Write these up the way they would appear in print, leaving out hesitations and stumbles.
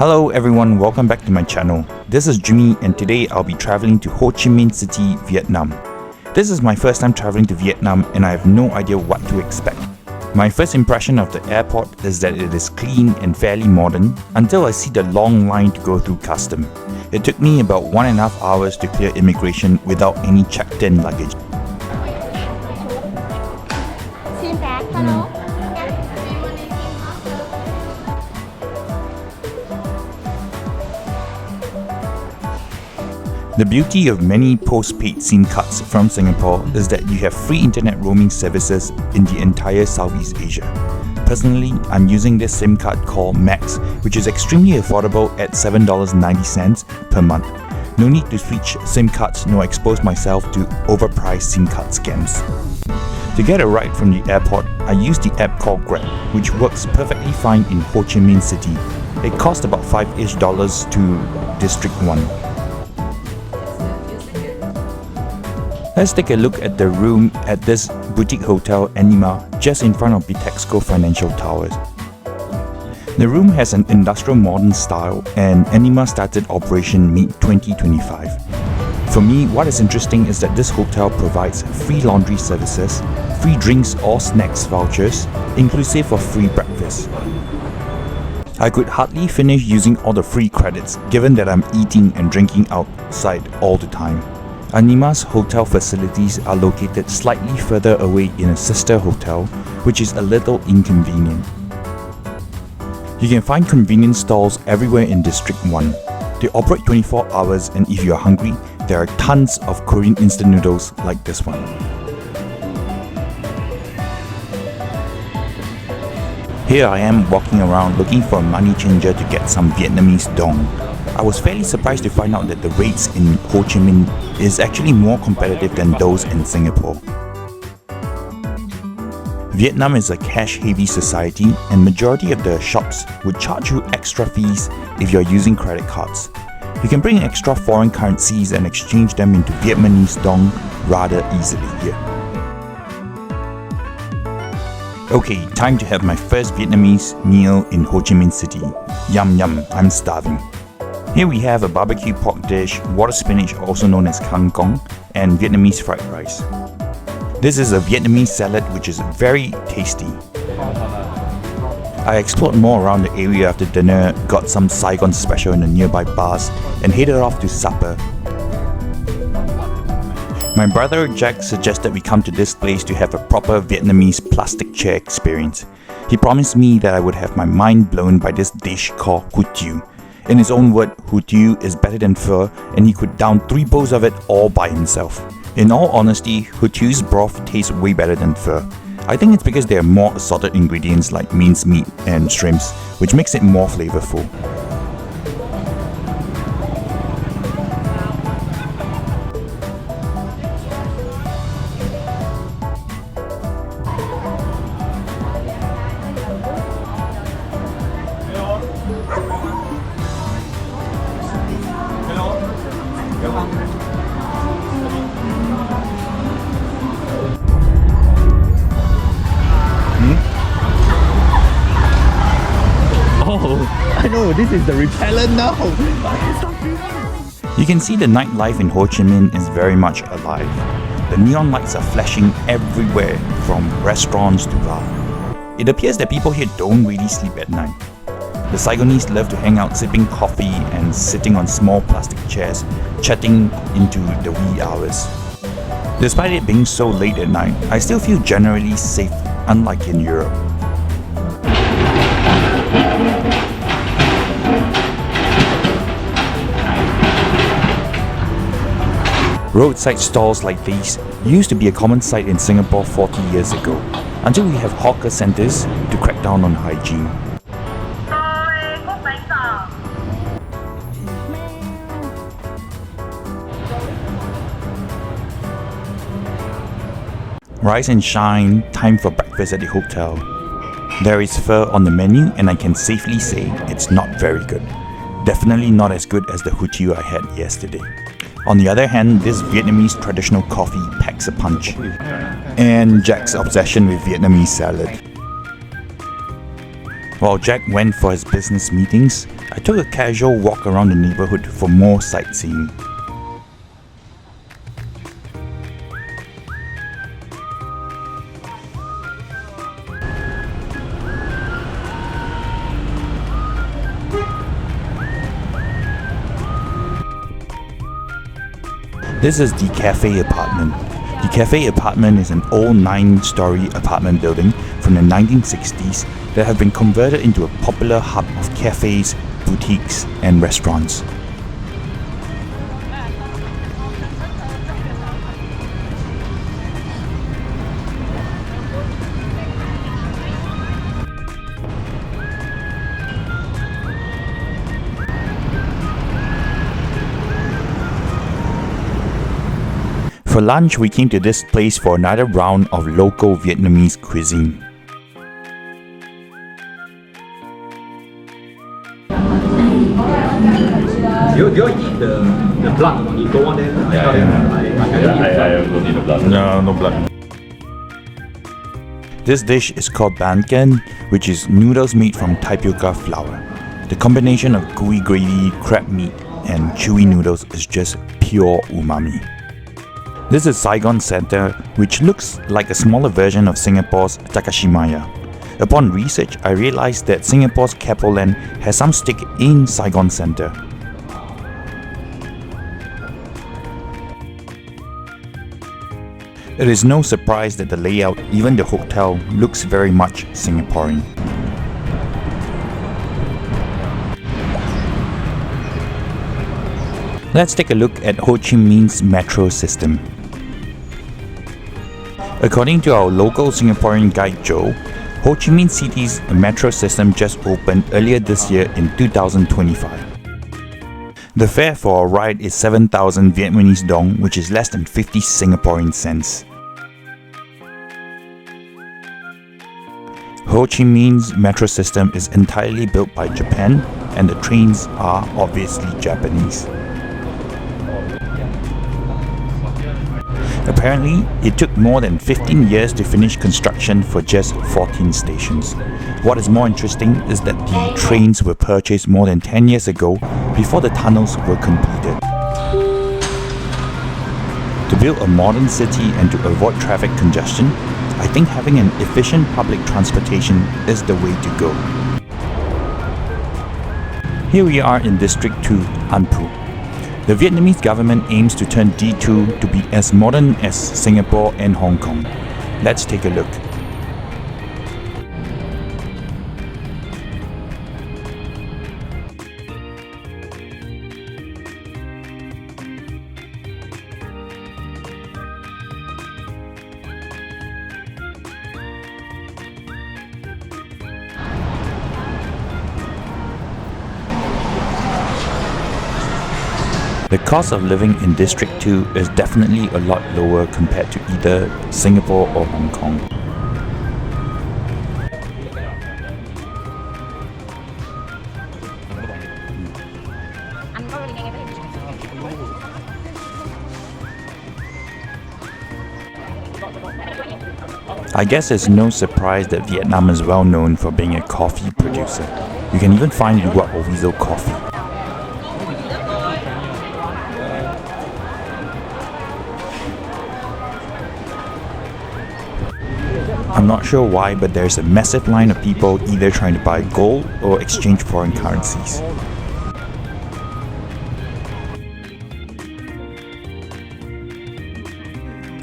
Hello everyone, welcome back to my channel. This is Jimmy and today I'll be traveling to Ho Chi Minh City, Vietnam. This is my first time traveling to Vietnam and I have no idea what to expect. My first impression of the airport is that it is clean and fairly modern until I see the long line to go through custom. It took me about 1.5 hours to clear immigration without any checked-in luggage. The beauty of many postpaid SIM cards from Singapore is that you have free internet roaming services in the entire Southeast Asia. Personally, I'm using this SIM card called Max, which is extremely affordable at $7.90 per month. No need to switch SIM cards nor expose myself to overpriced SIM card scams. To get a ride from the airport, I use the app called Grab, which works perfectly fine in Ho Chi Minh City. It costs about $5-ish to District 1. Let's take a look at the room at this boutique hotel Anima just in front of Bitexco Financial Towers. The room has an industrial modern style and Anima started operation mid-2025. For me, what is interesting is that this hotel provides free laundry services, free drinks or snacks vouchers, inclusive of free breakfast. I could hardly finish using all the free credits given that I'm eating and drinking outside all the time. Anima's hotel facilities are located slightly further away in a sister hotel, which is a little inconvenient. You can find convenience stores everywhere in District 1. They operate 24 hours and if you are hungry, there are tons of Korean instant noodles like this one. Here I am walking around looking for a money changer to get some Vietnamese dong. I was fairly surprised to find out that the rates in Ho Chi Minh is actually more competitive than those in Singapore. Vietnam is a cash-heavy society and majority of the shops would charge you extra fees if you're using credit cards. You can bring extra foreign currencies and exchange them into Vietnamese dong rather easily here. Okay, time to have my first Vietnamese meal in Ho Chi Minh City. Yum yum, I'm starving. Here we have a barbecue pork dish, water spinach also known as kang kong, and Vietnamese fried rice. This is a Vietnamese salad which is very tasty. I explored more around the area after dinner, got some Saigon special in the nearby bars, and headed off to supper. My brother Jack suggested we come to this place to have a proper Vietnamese plastic chair experience. He promised me that I would have my mind blown by this dish called Hủ Tiếu. In his own word, Hủ Tiếu is better than pho and he could down 3 bowls of it all by himself. In all honesty, Hủ Tiő's broth tastes way better than pho. I think it's because there are more assorted ingredients like minced meat and shrimps, which makes it more flavorful. I know, this is the repellent now. You can see the nightlife in Ho Chi Minh is very much alive. The neon lights are flashing everywhere from restaurants to bars. It appears that people here don't really sleep at night. The Saigonese love to hang out sipping coffee and sitting on small plastic chairs, chatting into the wee hours. Despite it being so late at night, I still feel generally safe, unlike in Europe. Roadside stalls like these used to be a common sight in Singapore 40 years ago, until we have hawker centres to crack down on hygiene. Rise and shine, time for breakfast at the hotel. There is pho on the menu and I can safely say it's not very good. Definitely not as good as the Hủ Tiếu I had yesterday. On the other hand, this Vietnamese traditional coffee packs a punch. And Jack's obsession with Vietnamese salad. While Jack went for his business meetings, I took a casual walk around the neighborhood for more sightseeing. This is the Cafe Apartment. The Cafe Apartment is an old 9-story apartment building from the 1960s that have been converted into a popular hub of cafes, boutiques, and restaurants. For lunch, we came to this place for another round of local Vietnamese cuisine. Do you eat the blood when you go on there? I don't need the blood. No blood. This dish is called Bánh Canh, which is noodles made from tapioca flour. The combination of gooey gravy, crab meat, and chewy noodles is just pure umami. This is Saigon Center, which looks like a smaller version of Singapore's Takashimaya. Upon research, I realized that Singapore's Keppel Land has some stake in Saigon Center. It is no surprise that the layout, even the hotel, looks very much Singaporean. Let's take a look at Ho Chi Minh's metro system. According to our local Singaporean guide Joe, Ho Chi Minh City's metro system just opened earlier this year in 2025. The fare for a ride is 7,000 Vietnamese dong, which is less than 50 Singaporean cents. Ho Chi Minh's metro system is entirely built by Japan, and the trains are obviously Japanese. Apparently, it took more than 15 years to finish construction for just 14 stations. What is more interesting is that the trains were purchased more than 10 years ago, before the tunnels were completed. To build a modern city and to avoid traffic congestion, I think having an efficient public transportation is the way to go. Here we are in District 2, An Phu. The Vietnamese government aims to turn D2 to be as modern as Singapore and Hong Kong. Let's take a look. The cost of living in District 2 is definitely a lot lower compared to either Singapore or Hong Kong. I guess it's no surprise that Vietnam is well known for being a coffee producer. You can even find Luwak Oviso coffee. I'm not sure why, but there's a massive line of people either trying to buy gold or exchange foreign currencies.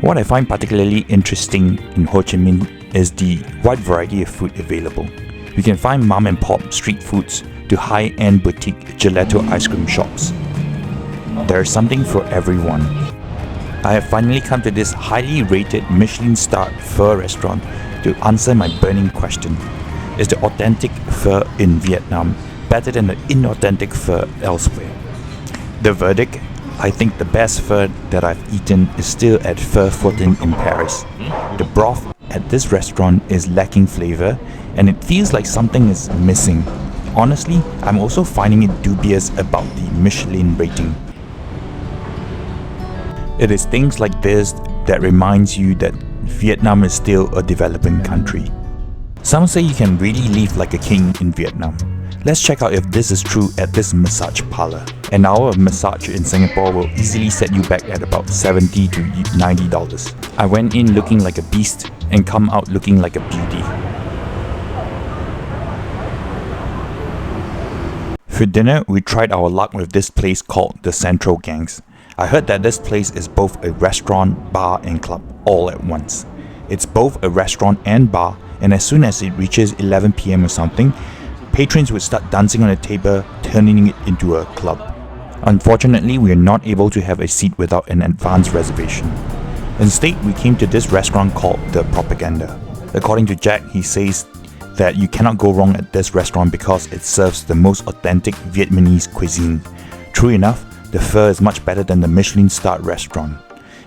What I find particularly interesting in Ho Chi Minh is the wide variety of food available. You can find mom and pop street foods to high-end boutique gelato ice cream shops. There's something for everyone. I have finally come to this highly rated Michelin-starred pho restaurant to answer my burning question. Is the authentic pho in Vietnam better than the inauthentic pho elsewhere? The verdict? I think the best pho that I've eaten is still at Pho 14 in Paris. The broth at this restaurant is lacking flavor and it feels like something is missing. Honestly, I'm also finding it dubious about the Michelin rating. It is things like this that reminds you that Vietnam is still a developing country. Some say you can really live like a king in Vietnam. Let's check out if this is true at this massage parlor. An hour of massage in Singapore will easily set you back at about $70 to $90. I went in looking like a beast and come out looking like a beauty. For dinner, we tried our luck with this place called the Central Gangs. I heard that this place is both a restaurant, bar and club all at once. It's both a restaurant and bar, and as soon as it reaches 11 PM or something, patrons would start dancing on the table, turning it into a club. Unfortunately, we are not able to have a seat without an advance reservation. Instead, we came to this restaurant called The Propaganda. According to Jack, he says that you cannot go wrong at this restaurant because it serves the most authentic Vietnamese cuisine. True enough, the pho is much better than the Michelin-starred restaurant.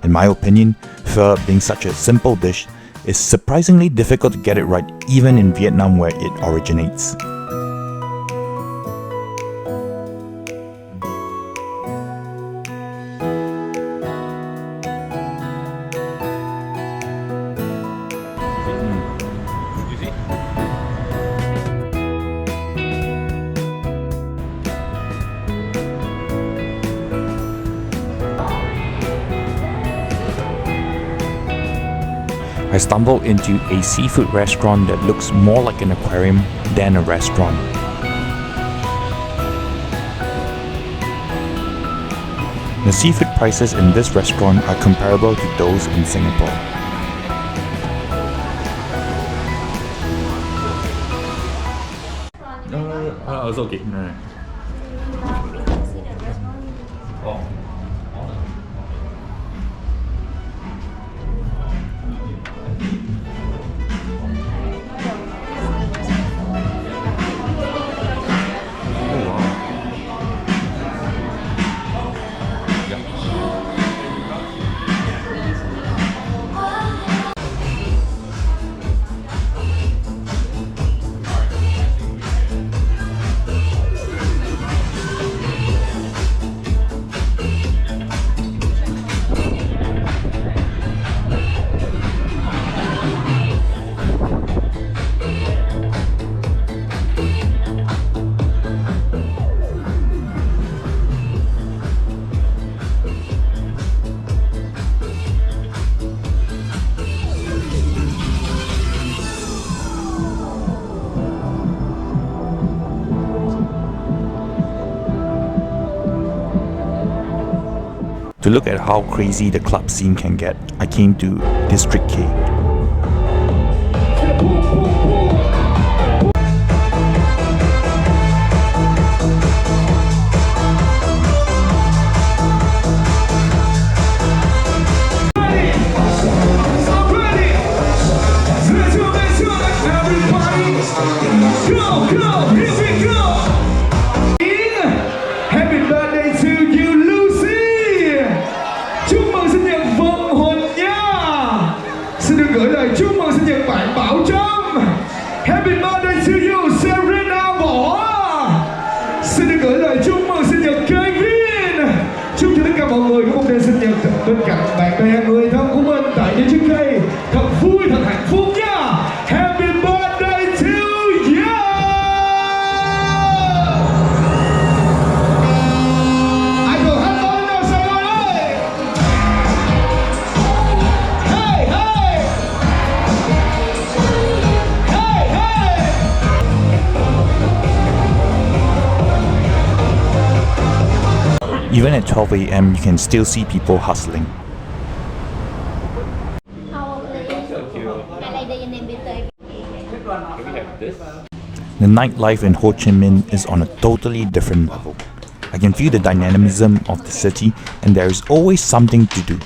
In my opinion, pho, being such a simple dish, is surprisingly difficult to get it right even in Vietnam where it originates. I stumbled into a seafood restaurant that looks more like an aquarium than a restaurant. The seafood prices in this restaurant are comparable to those in Singapore. No, it's okay. No. Oh. To look at how crazy the club scene can get, I came to District K. Bên cạnh bạn bè người thân của mình tại District K thật vui, thật hạnh phúc nha. Happy birthday to you. Ai còn hát ơi nào Saigon ơi. Hey hey. Hey hey. Even at 12 AM, you can still see people hustling. The nightlife in Ho Chi Minh is on a totally different level. I can feel the dynamism of the city and there is always something to do.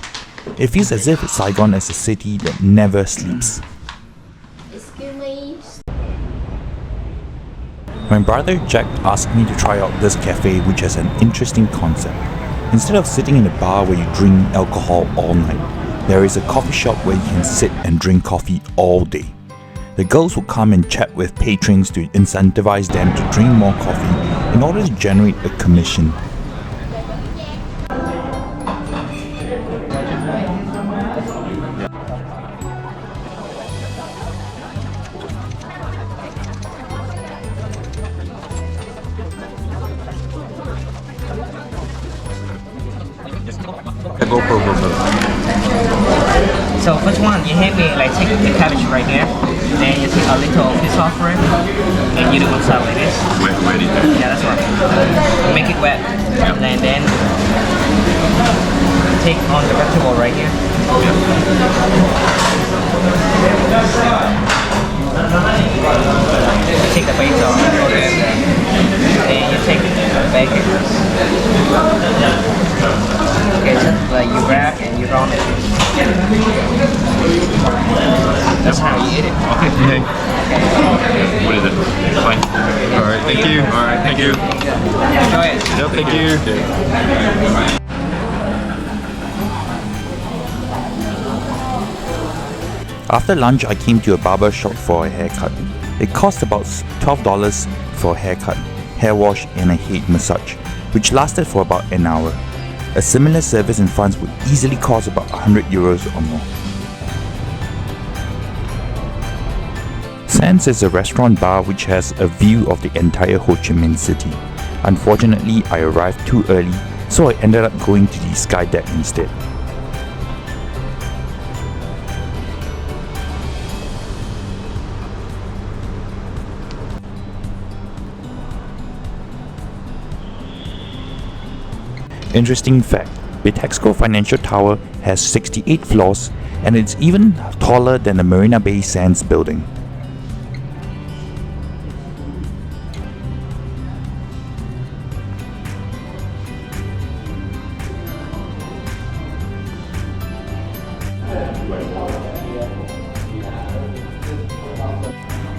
It feels as if Saigon is a city that never sleeps. My brother Jack asked me to try out this cafe, which has an interesting concept. Instead of sitting in a bar where you drink alcohol all night, there is a coffee shop where you can sit and drink coffee all day. The girls will come and chat with patrons to incentivize them to drink more coffee in order to generate a commission. you hand me like take the cabbage right here, then you take a little piece of it, and you do one side like this. Wet it. Yeah, that's right. Make it wet, and then take on the vegetable right here. You take the basil, and you take the bacon. Okay, just like you wrap and you round it. That's how you eat it. Okay. What is it? Fine. Alright, thank you. Alright, thank you. Enjoy it. Yep, thank you. After lunch, I came to a barber shop for a haircut. It cost about $12 for a haircut, hair wash and a head massage, which lasted for about an hour. A similar service in France would easily cost about €100 or more. Sands is a restaurant bar which has a view of the entire Ho Chi Minh City. Unfortunately, I arrived too early, so I ended up going to the sky deck instead. Interesting fact, Bitexco Financial Tower has 68 floors and it's even taller than the Marina Bay Sands building.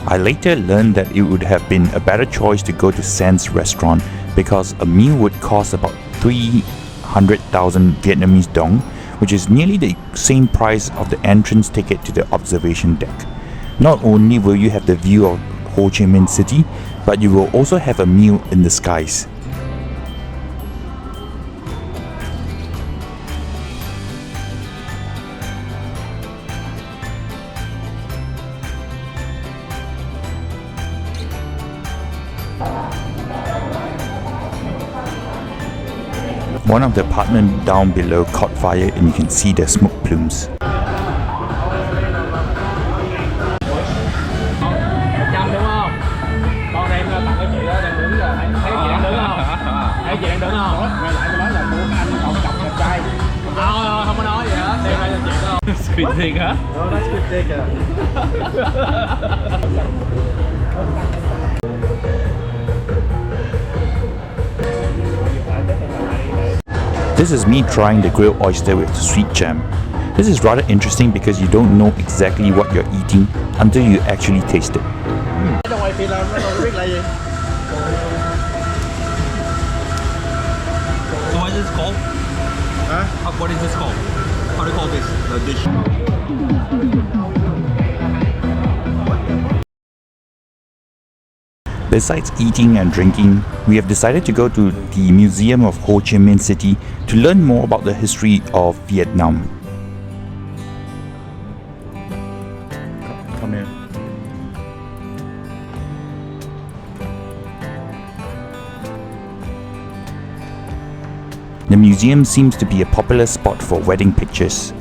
I later learned that it would have been a better choice to go to Sands restaurant because a meal would cost about 300,000 Vietnamese dong, which is nearly the same price of the entrance ticket to the observation deck. Not only will you have the view of Ho Chi Minh City, but you will also have a meal in the skies. One of the apartments down below caught fire and you can see the smoke plumes. Squid thing hả? No, that's good digger. This is me trying the grilled oyster with sweet jam. This is rather interesting because you don't know exactly what you're eating until you actually taste it. Trong ngoài phim là nó không biết là gì. So what is this called? Hả? What is this called? How do you call this? The dish? Besides eating and drinking, we have decided to go to the Museum of Ho Chi Minh City to learn more about the history of Vietnam. Come here. The museum seems to be a popular spot for wedding pictures.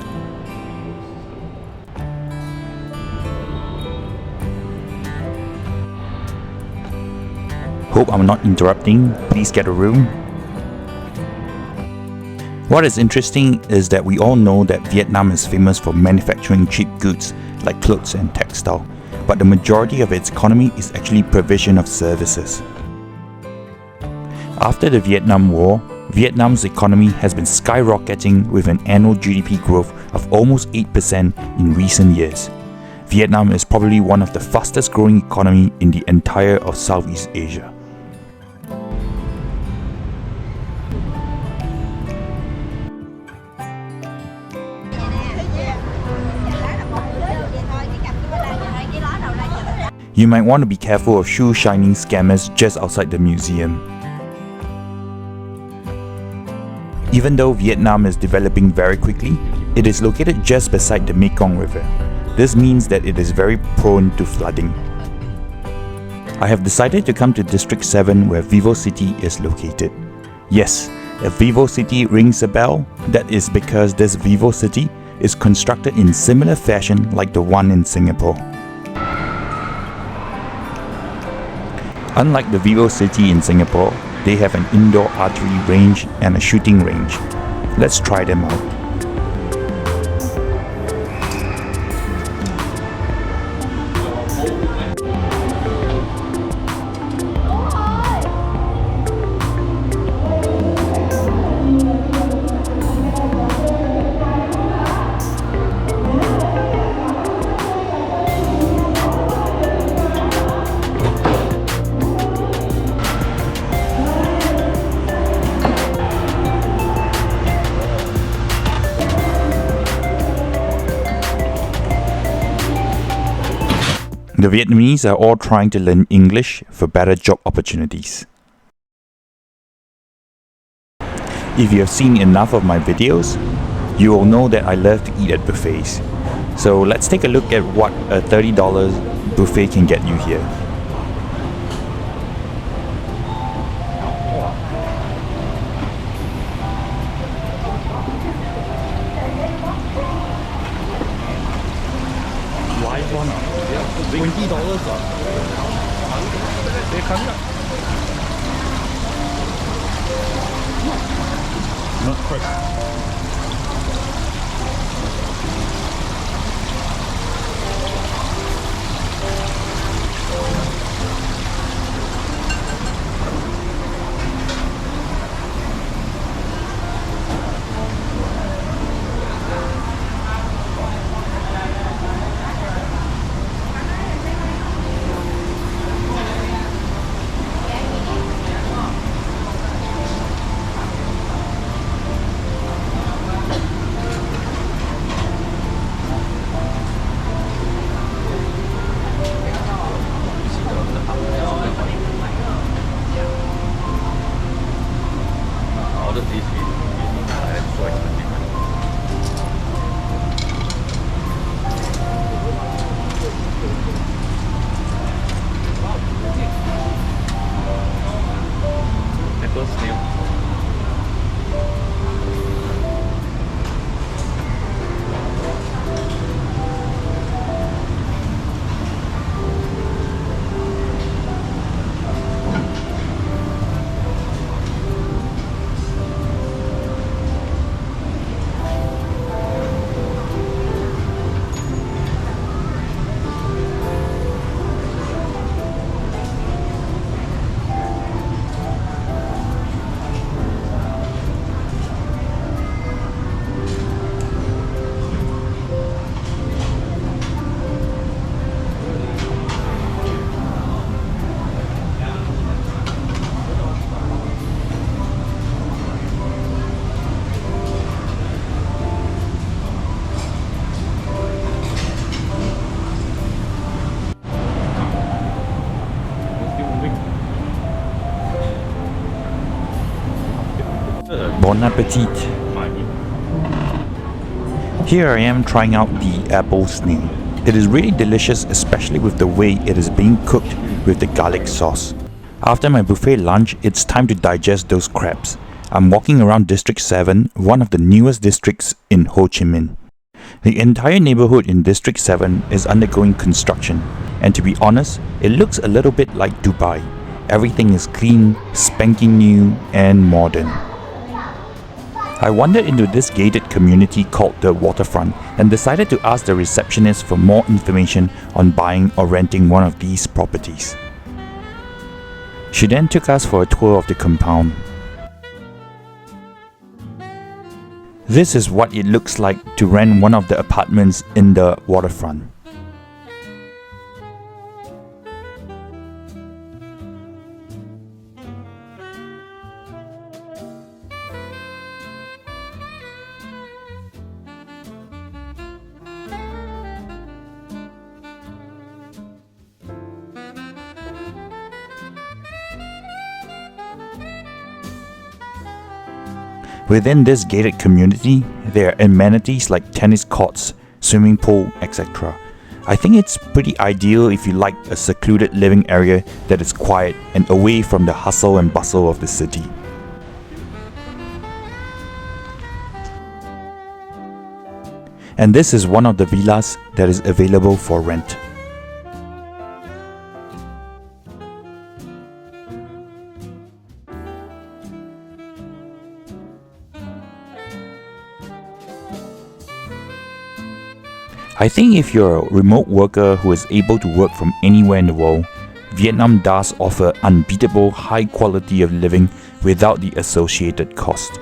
Hope I'm not interrupting, please get a room. What is interesting is that we all know that Vietnam is famous for manufacturing cheap goods like clothes and textile, but the majority of its economy is actually provision of services. After the Vietnam War, Vietnam's economy has been skyrocketing with an annual GDP growth of almost 8% in recent years. Vietnam is probably one of the fastest growing economy in the entire of Southeast Asia. You might want to be careful of shoe shining scammers just outside the museum. Even though Vietnam is developing very quickly, it is located just beside the Mekong River. This means that it is very prone to flooding. I have decided to come to District 7 where Vivocity is located. Yes, if Vivocity rings a bell, that is because this Vivocity is constructed in similar fashion like the one in Singapore. Unlike the Vivocity in Singapore, they have an indoor archery range and a shooting range. Let's try them out. The Vietnamese are all trying to learn English for better job opportunities. If you have seen enough of my videos, you will know that I love to eat at buffets. So let's take a look at what a $30 buffet can get you here. Live one $20 Not quite. Bon appetit! Here I am trying out the apple snail. It is really delicious, especially with the way it is being cooked with the garlic sauce. After my buffet lunch, it's time to digest those crabs. I'm walking around District 7, one of the newest districts in Ho Chi Minh. The entire neighborhood in District 7 is undergoing construction, and to be honest, it looks a little bit like Dubai. Everything is clean, spanking new, and modern. I wandered into this gated community called the Waterfront and decided to ask the receptionist for more information on buying or renting one of these properties. She then took us for a tour of the compound. This is what it looks like to rent one of the apartments in the waterfront. Within this gated community, there are amenities like tennis courts, swimming pool, etc. I think it's pretty ideal if you like a secluded living area that is quiet and away from the hustle and bustle of the city. and this is one of the villas that is available for rent. I think if you're a remote worker who is able to work from anywhere in the world, Vietnam does offer unbeatable high quality of living without the associated cost.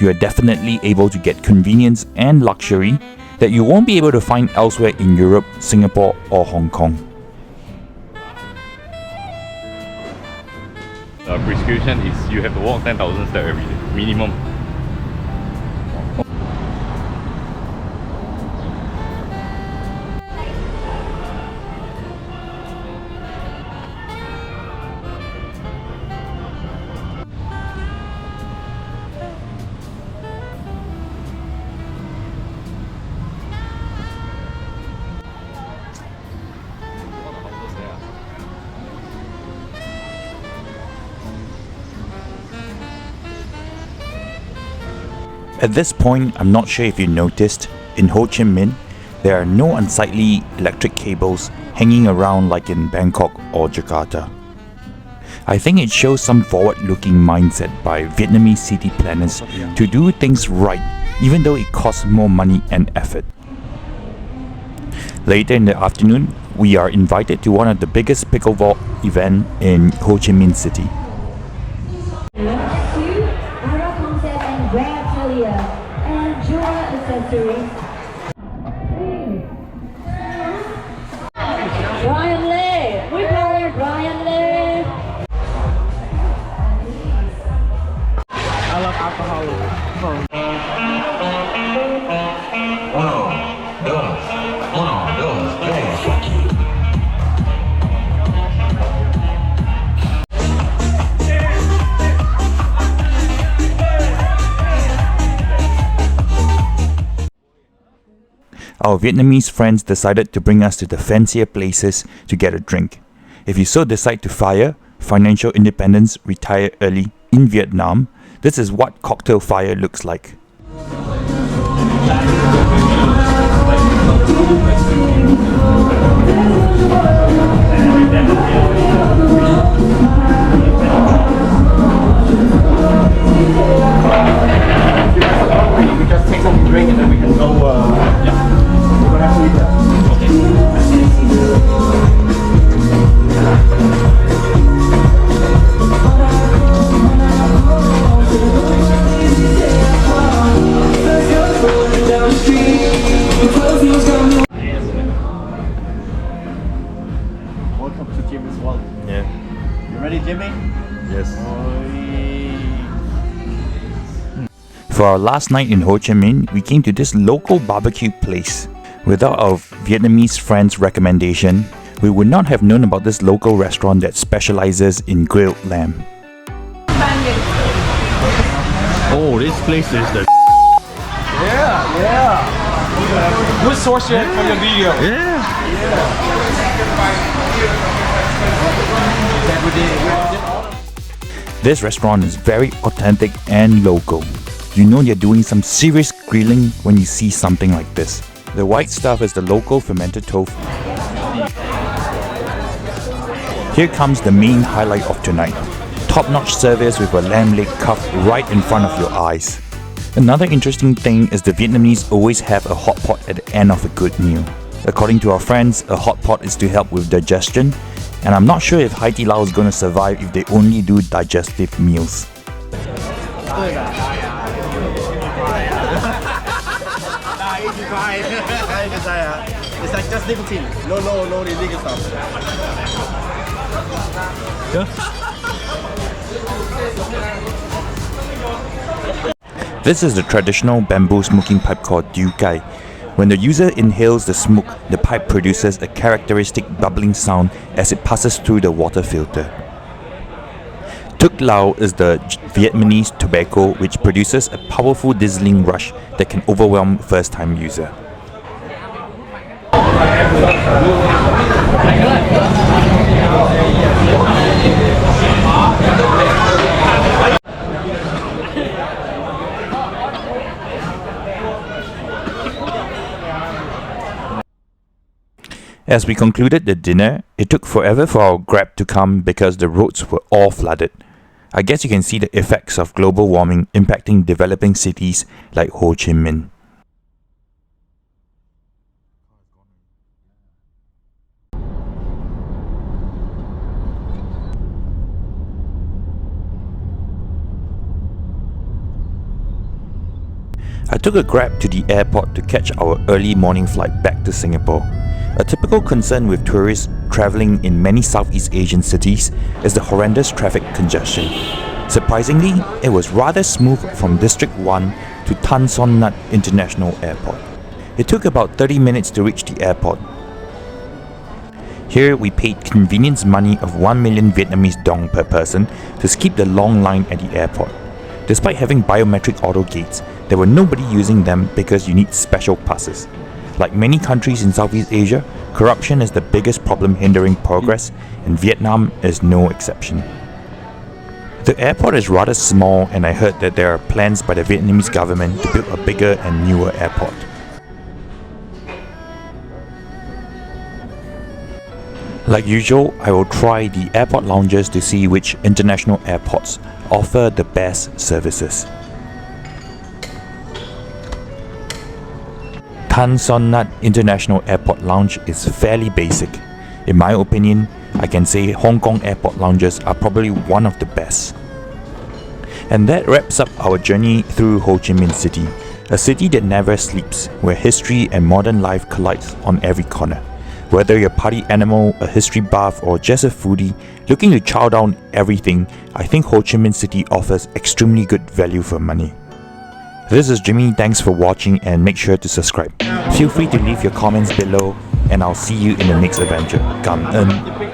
You are definitely able to get convenience and luxury that you won't be able to find elsewhere in Europe, Singapore or Hong Kong. The prescription is you have to walk 10,000 steps every day, minimum. At this point, I'm not sure if you noticed, in Ho Chi Minh, there are no unsightly electric cables hanging around like in Bangkok or Jakarta. I think it shows some forward-looking mindset by Vietnamese city planners to do things right, even though it costs more money and effort. Later in the afternoon, we are invited to one of the biggest pickleball events in Ho Chi Minh City. I love alcohol. Our Vietnamese friends decided to bring us to the fancier places to get a drink. If you so decide to fire, financial independence, retire early in Vietnam, this is what cocktail fire looks like. We just take some drink and then we can go. We're gonna have to eat that. Welcome to Jimmy's world. Yeah. You ready, Jimmy? Yes. For our last night in Ho Chi Minh, we came to this local barbecue place. Without our Vietnamese friend's recommendation, we would not have known about this local restaurant that specializes in grilled lamb. Oh, this place is the Good source for your video. This restaurant is very authentic and local. You know you're doing some serious grilling when you see something like this. The white stuff is the local fermented tofu. Here comes the main highlight of tonight. Top-notch service with a lamb leg cut right in front of your eyes. Another interesting thing is the Vietnamese always have a hot pot at the end of a good meal. According to our friends, a hot pot is to help with digestion, and I'm not sure if Hai Di Lao is going to survive if they only do digestive meals. It's like just nicotine. No illegal stuff. This is the traditional bamboo smoking pipe called Du Kai. When the user inhales the smoke, the pipe produces a characteristic bubbling sound as it passes through the water filter. Thuốc Lao is the Vietnamese tobacco which produces a powerful sizzling rush that can overwhelm first-time user. As we concluded the dinner, it took forever for our Grab to come because the roads were all flooded. I guess you can see the effects of global warming impacting developing cities like Ho Chi Minh. I took a Grab to the airport to catch our early morning flight back to Singapore. A typical concern with tourists travelling in many Southeast Asian cities is the horrendous traffic congestion. Surprisingly, it was rather smooth from District 1 to Tan Son Nhat International Airport. It took about 30 minutes to reach the airport. Here we paid convenience money of 1 million Vietnamese dong per person to skip the long line at the airport. Despite having biometric auto gates, there were nobody using them because you need special passes. Like many countries in Southeast Asia, corruption is the biggest problem hindering progress, and Vietnam is no exception. The airport is rather small, and I heard that there are plans by the Vietnamese government to build a bigger and newer airport. Like usual, I will try the airport lounges to see which international airports offer the best services. Tan Son Nhat International Airport Lounge is fairly basic. In my opinion, I can say Hong Kong airport lounges are probably one of the best. And that wraps up our journey through Ho Chi Minh City, a city that never sleeps, where history and modern life collides on every corner. Whether you're a party animal, a history buff, or just a foodie looking to chow down everything, I think Ho Chi Minh City offers extremely good value for money. This is Jimmy, thanks for watching and make sure to subscribe. Feel free to leave your comments below and I'll see you in the next adventure. Cảm ơn.